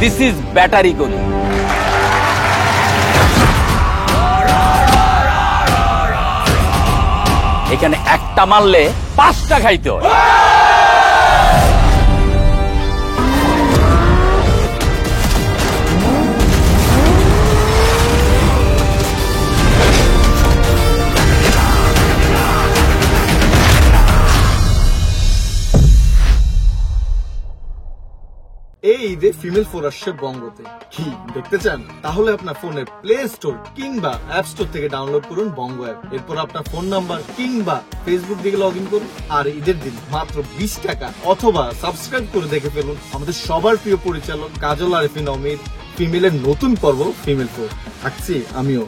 This is battery গলি। এখানে একটা মারলে 5টা খাইতে হয়। এই ঈদে ফিমেল 4 আসছে বঙ্গতে। কি দেখতে চান? তাহলে আপনার ফোনের প্লে স্টোর কিংবা অ্যাপ স্টোর থেকে ডাউনলোড করুন বঙ্গ অ্যাপ। এরপর আপনার ফোন নাম্বার কিংবা ফেসবুক দিকে লগ ইন করুন। আর ঈদের দিন মাত্র 20 টাকা অথবা সাবস্ক্রাইব করে দেখে ফেলুন আমাদের সবার প্রিয় পরিচালক কাজল আরিফিন অমির ফিমেলের নতুন পর্ব ফিমেল 4। থাকছি আমিও।